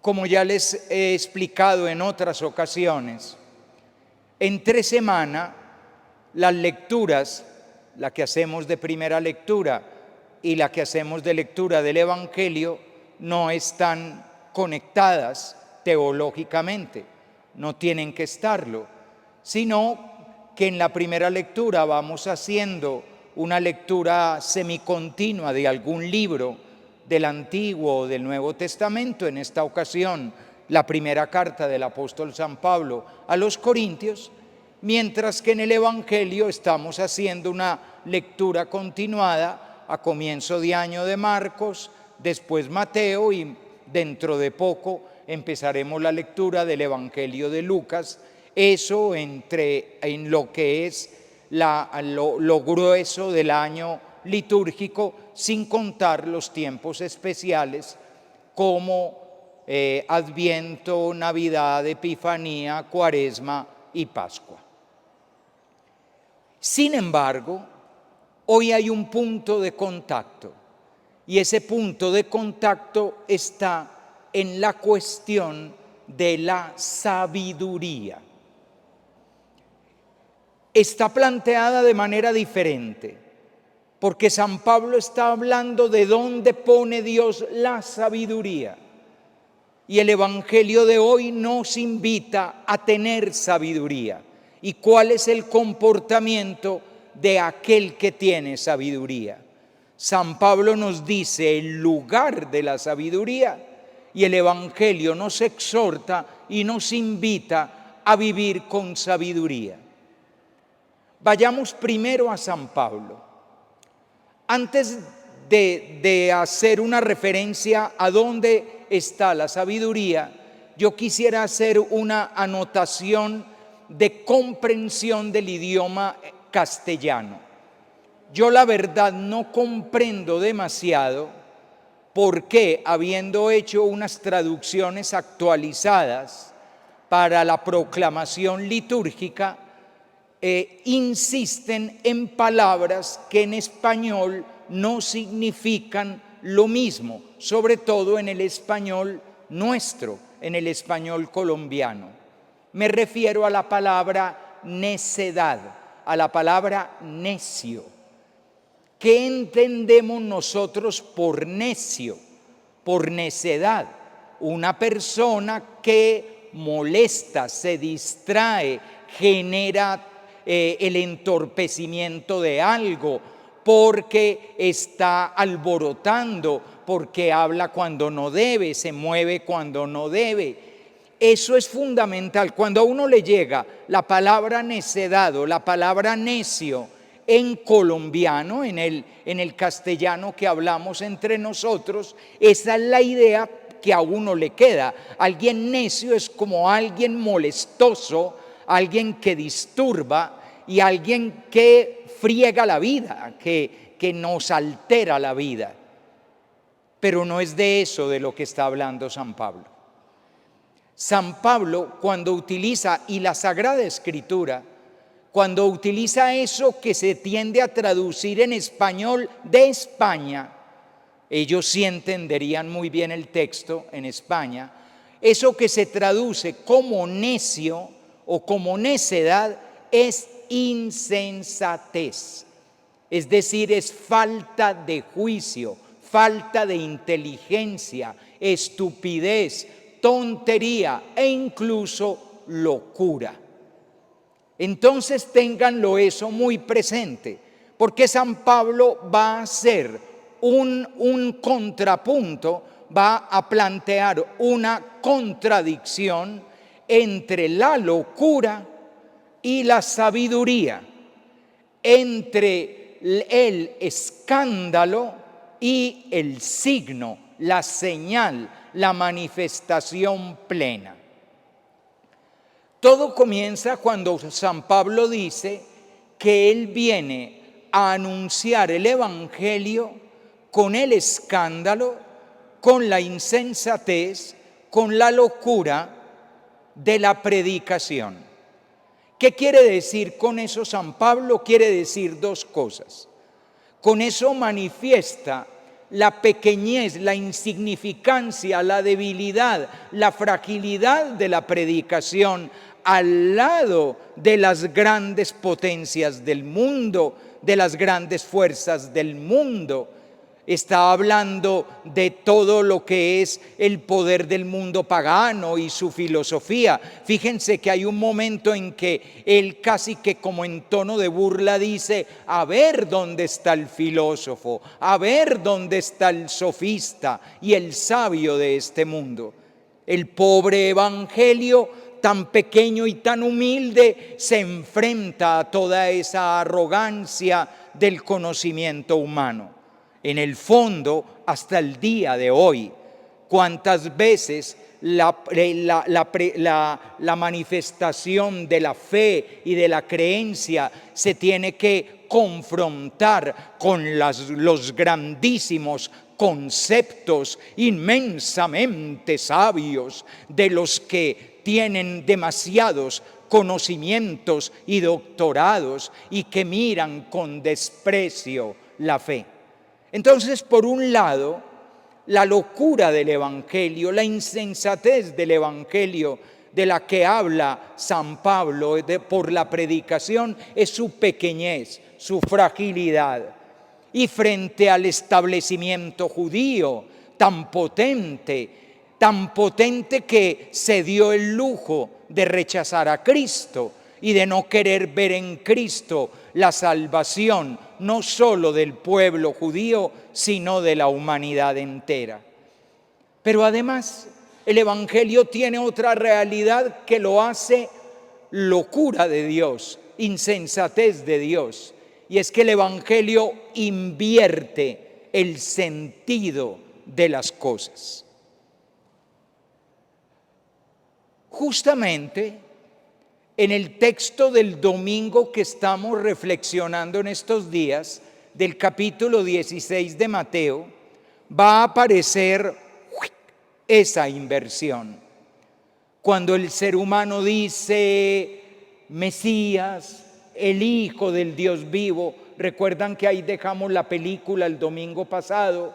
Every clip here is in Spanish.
Como ya les he explicado en otras ocasiones, entre semana las lecturas, la que hacemos de primera lectura y la que hacemos de lectura del Evangelio, no están conectadas teológicamente, no tienen que estarlo, sino que en la primera lectura vamos haciendo una lectura semicontinua de algún libro del Antiguo o del Nuevo Testamento, en esta ocasión la primera carta del apóstol San Pablo a los Corintios, mientras que en el Evangelio estamos haciendo una lectura continuada a comienzo de año de Marcos, después Mateo y dentro de poco empezaremos la lectura del Evangelio de Lucas, eso en lo que es lo grueso del año litúrgico, sin contar los tiempos especiales como Adviento, Navidad, Epifanía, Cuaresma y Pascua. Sin embargo, hoy hay un punto de contacto, y ese punto de contacto está en la cuestión de la sabiduría. Está planteada de manera diferente, porque San Pablo está hablando de dónde pone Dios la sabiduría. Y el Evangelio de hoy nos invita a tener sabiduría. ¿Y cuál es el comportamiento de aquel que tiene sabiduría? San Pablo nos dice el lugar de la sabiduría, y el Evangelio nos exhorta y nos invita a vivir con sabiduría. Vayamos primero a San Pablo. Antes de hacer una referencia a dónde está la sabiduría, yo quisiera hacer una anotación de comprensión del idioma castellano. Yo la verdad no comprendo demasiado por qué, habiendo hecho unas traducciones actualizadas para la proclamación litúrgica, insisten en palabras que en español no significan lo mismo, sobre todo en el español nuestro, en el español colombiano. Me refiero a la palabra necedad, a la palabra necio. ¿Qué entendemos nosotros por necio? Por necedad. Una persona que molesta, se distrae, genera el entorpecimiento de algo, porque está alborotando, porque habla cuando no debe, se mueve cuando no debe. Eso es fundamental. Cuando a uno le llega la palabra necedad o la palabra necio en colombiano, en el castellano que hablamos entre nosotros, esa es la idea que a uno le queda. Alguien necio es como alguien molestoso, alguien que disturba y alguien que friega la vida, que nos altera la vida. Pero no es de eso de lo que está hablando San Pablo. San Pablo, cuando utiliza, y la Sagrada Escritura, cuando utiliza eso que se tiende a traducir en español de España, ellos sí entenderían muy bien el texto en España, eso que se traduce como necio o como necedad es insensatez, es decir, es falta de juicio, falta de inteligencia, estupidez, tontería e incluso locura. Entonces ténganlo eso muy presente, porque San Pablo va a hacer un contrapunto, va a plantear una contradicción entre la locura y la sabiduría, entre el escándalo y el signo, la señal, la manifestación plena. Todo comienza cuando San Pablo dice que él viene a anunciar el Evangelio con el escándalo, con la insensatez, con la locura de la predicación. ¿Qué quiere decir con eso San Pablo? Quiere decir dos cosas. Con eso manifiesta la pequeñez, la insignificancia, la debilidad, la fragilidad de la predicación al lado de las grandes potencias del mundo, de las grandes fuerzas del mundo. Está hablando de todo lo que es el poder del mundo pagano y su filosofía. Fíjense que hay un momento en que él casi que como en tono de burla dice: a ver dónde está el filósofo, a ver dónde está el sofista y el sabio de este mundo. El pobre evangelio, tan pequeño y tan humilde, se enfrenta a toda esa arrogancia del conocimiento humano. En el fondo, hasta el día de hoy, cuántas veces la manifestación de la fe y de la creencia se tiene que confrontar con los grandísimos conceptos inmensamente sabios de los que tienen demasiados conocimientos y doctorados y que miran con desprecio la fe. Entonces, por un lado, la locura del Evangelio, la insensatez del Evangelio de la que habla San Pablo por la predicación, es su pequeñez, su fragilidad. Y frente al establecimiento judío tan potente que se dio el lujo de rechazar a Cristo y de no querer ver en Cristo la salvación, no solo del pueblo judío, sino de la humanidad entera. Pero además, el Evangelio tiene otra realidad que lo hace locura de Dios, insensatez de Dios, y es que el Evangelio invierte el sentido de las cosas. Justamente en el texto del domingo que estamos reflexionando en estos días, del capítulo 16 de Mateo, va a aparecer esa inversión. Cuando el ser humano dice Mesías, el Hijo del Dios vivo, recuerdan que ahí dejamos la película el domingo pasado,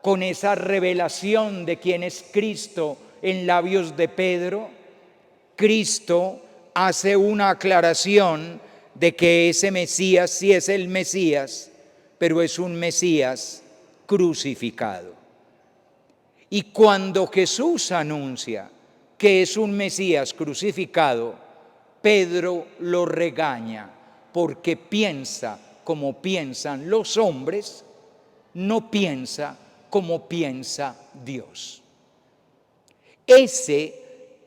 con esa revelación de quién es Cristo en labios de Pedro. Cristo hace una aclaración de que ese Mesías sí es el Mesías, pero es un Mesías crucificado. Y cuando Jesús anuncia que es un Mesías crucificado, Pedro lo regaña porque piensa como piensan los hombres, no piensa como piensa Dios.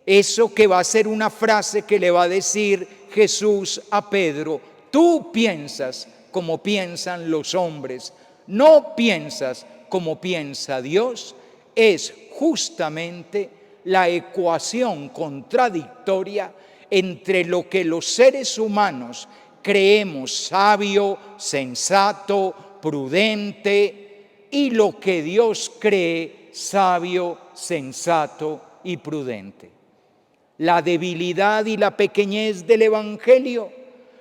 Eso que va a ser una frase que le va a decir Jesús a Pedro: tú piensas como piensan los hombres, no piensas como piensa Dios, es justamente la ecuación contradictoria entre lo que los seres humanos creemos sabio, sensato, prudente, y lo que Dios cree sabio, sensato y prudente. La debilidad y la pequeñez del Evangelio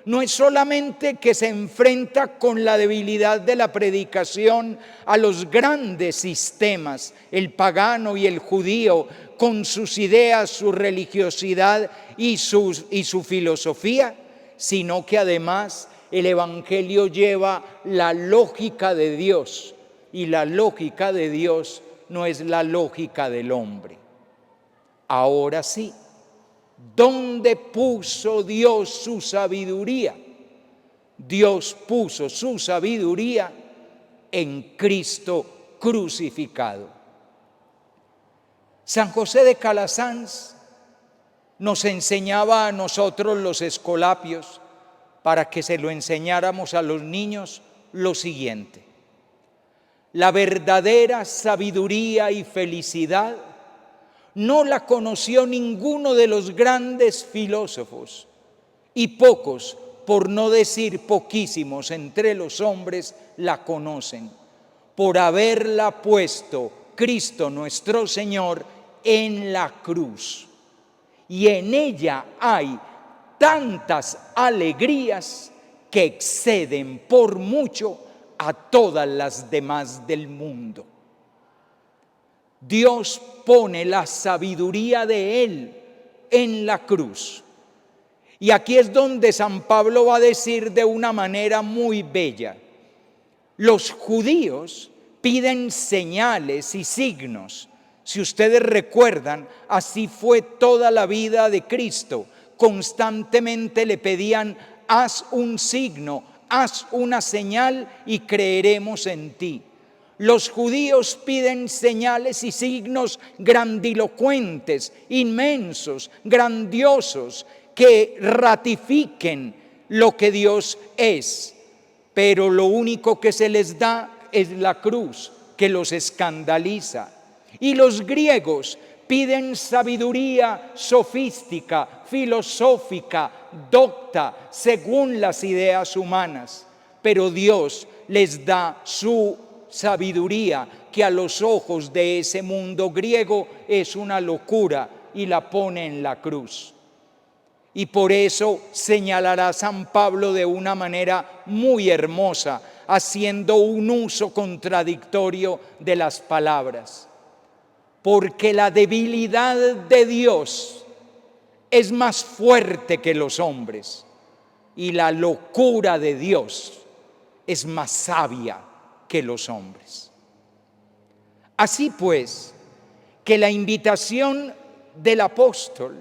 no es solamente que se enfrenta con la debilidad de la predicación a los grandes sistemas, el pagano y el judío, con sus ideas, su religiosidad y su filosofía, sino que además el Evangelio lleva la lógica de Dios, y la lógica de Dios no es la lógica del hombre. Ahora sí, ¿dónde puso Dios su sabiduría? Dios puso su sabiduría en Cristo crucificado. San José de Calasanz nos enseñaba a nosotros los escolapios, para que se lo enseñáramos a los niños, lo siguiente: la verdadera sabiduría y felicidad no la conoció ninguno de los grandes filósofos, y pocos, por no decir poquísimos entre los hombres, la conocen, por haberla puesto Cristo nuestro Señor en la cruz. Y en ella hay tantas alegrías que exceden por mucho a todas las demás del mundo. Dios pone la sabiduría de Él en la cruz. Y aquí es donde San Pablo va a decir de una manera muy bella: los judíos piden señales y signos. Si ustedes recuerdan, así fue toda la vida de Cristo. Constantemente le pedían: haz un signo, haz una señal y creeremos en ti. Los judíos piden señales y signos grandilocuentes, inmensos, grandiosos, que ratifiquen lo que Dios es. Pero lo único que se les da es la cruz, que los escandaliza. Y los griegos piden sabiduría sofística, filosófica, docta, según las ideas humanas. Pero Dios les da su sabiduría, que a los ojos de ese mundo griego es una locura, y la pone en la cruz. Y por eso señalará San Pablo de una manera muy hermosa, haciendo un uso contradictorio de las palabras. Porque la debilidad de Dios es más fuerte que los hombres, y la locura de Dios es más sabia que los hombres. Así pues, que la invitación del apóstol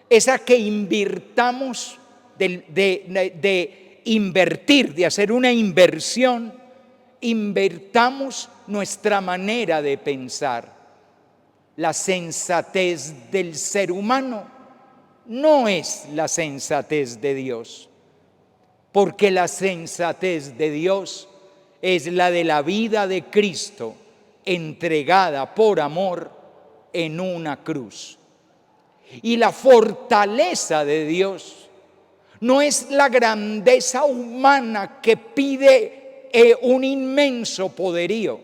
es a que invirtamos, de invertir, de hacer una inversión, invertamos nuestra manera de pensar. La sensatez del ser humano no es la sensatez de Dios, porque la sensatez de Dios es la de la vida de Cristo entregada por amor en una cruz. Y la fortaleza de Dios no es la grandeza humana que pide un inmenso poderío,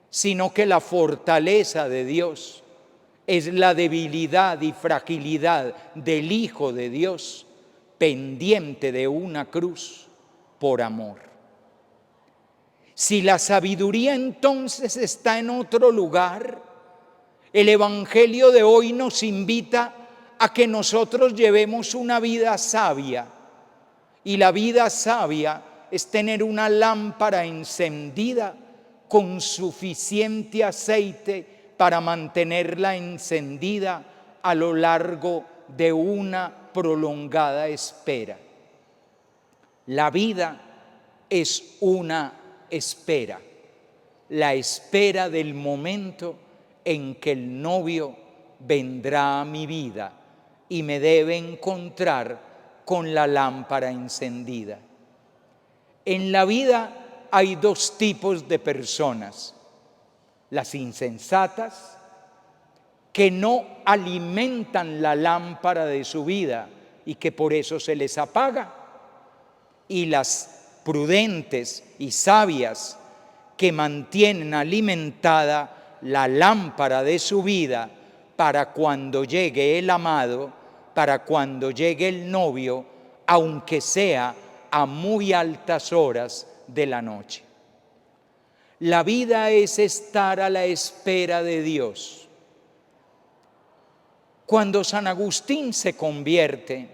sino que la fortaleza de Dios es la debilidad y fragilidad del Hijo de Dios, pendiente de una cruz por amor. Si la sabiduría entonces está en otro lugar, el Evangelio de hoy nos invita a que nosotros llevemos una vida sabia. Y la vida sabia es tener una lámpara encendida con suficiente aceite para mantenerla encendida a lo largo de una prolongada espera. La vida es una espera, la espera del momento en que el novio vendrá a mi vida y me debe encontrar con la lámpara encendida. En la vida hay dos tipos de personas: las insensatas, que no alimentan la lámpara de su vida y que por eso se les apaga, y las prudentes y sabias, que mantienen alimentada la lámpara de su vida para cuando llegue el amado, para cuando llegue el novio, aunque sea a muy altas horas de la noche. La vida es estar a la espera de Dios. Cuando San Agustín se convierte,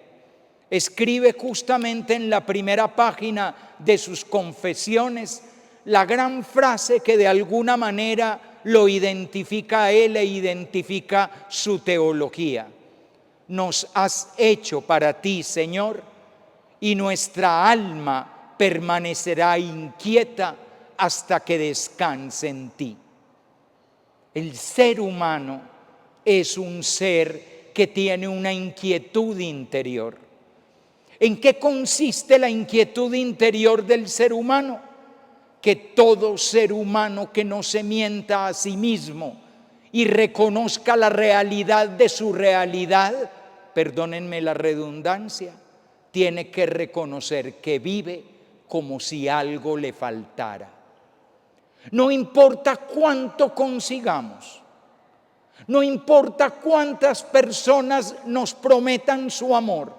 escribe justamente en la primera página de sus Confesiones la gran frase que de alguna manera lo identifica a él e identifica su teología: nos has hecho para ti, Señor, y nuestra alma permanecerá inquieta hasta que descanse en ti. El ser humano es un ser que tiene una inquietud interior. ¿En qué consiste la inquietud interior del ser humano? Que todo ser humano que no se mienta a sí mismo y reconozca la realidad de su realidad, perdónenme la redundancia, tiene que reconocer que vive como si algo le faltara. No importa cuánto consigamos, no importa cuántas personas nos prometan su amor,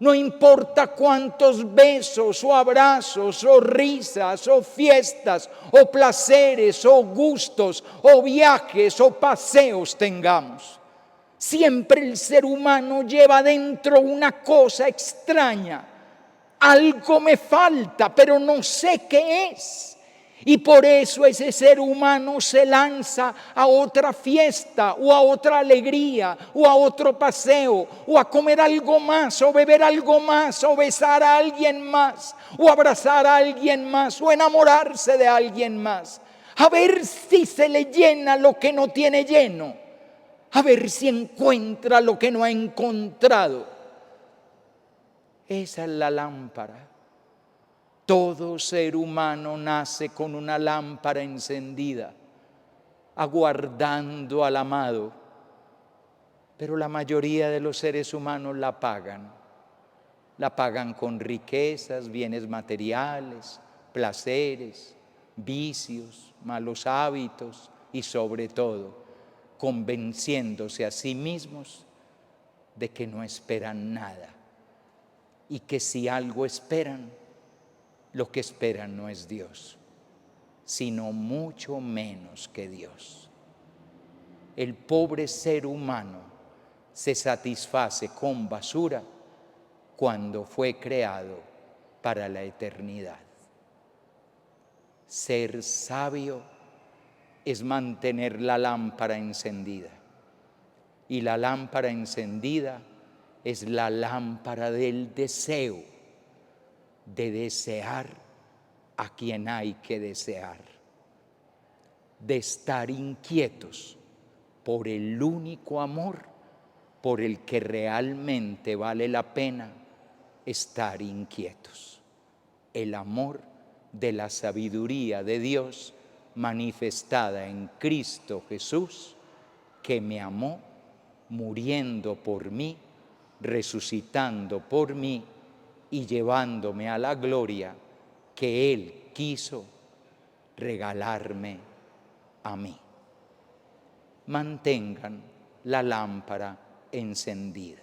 No importa cuántos besos o abrazos o risas o fiestas o placeres o gustos o viajes o paseos tengamos. Siempre el ser humano lleva dentro una cosa extraña. Algo me falta, pero no sé qué es. Y por eso ese ser humano se lanza a otra fiesta o a otra alegría o a otro paseo o a comer algo más o beber algo más o besar a alguien más o abrazar a alguien más o enamorarse de alguien más. A ver si se le llena lo que no tiene lleno. A ver si encuentra lo que no ha encontrado. Esa es la lámpara. Todo ser humano nace con una lámpara encendida, aguardando al amado, pero la mayoría de los seres humanos la apagan. La pagan con riquezas, bienes materiales, placeres, vicios, malos hábitos y sobre todo convenciéndose a sí mismos de que no esperan nada y que si algo esperan, lo que esperan no es Dios, sino mucho menos que Dios. El pobre ser humano se satisface con basura cuando fue creado para la eternidad. Ser sabio es mantener la lámpara encendida. Y la lámpara encendida es la lámpara del deseo, de desear a quien hay que desear, de estar inquietos por el único amor por el que realmente vale la pena estar inquietos, el amor de la sabiduría de Dios manifestada en Cristo Jesús, que me amó muriendo por mí, resucitando por mí y llevándome a la gloria que Él quiso regalarme a mí. Mantengan la lámpara encendida.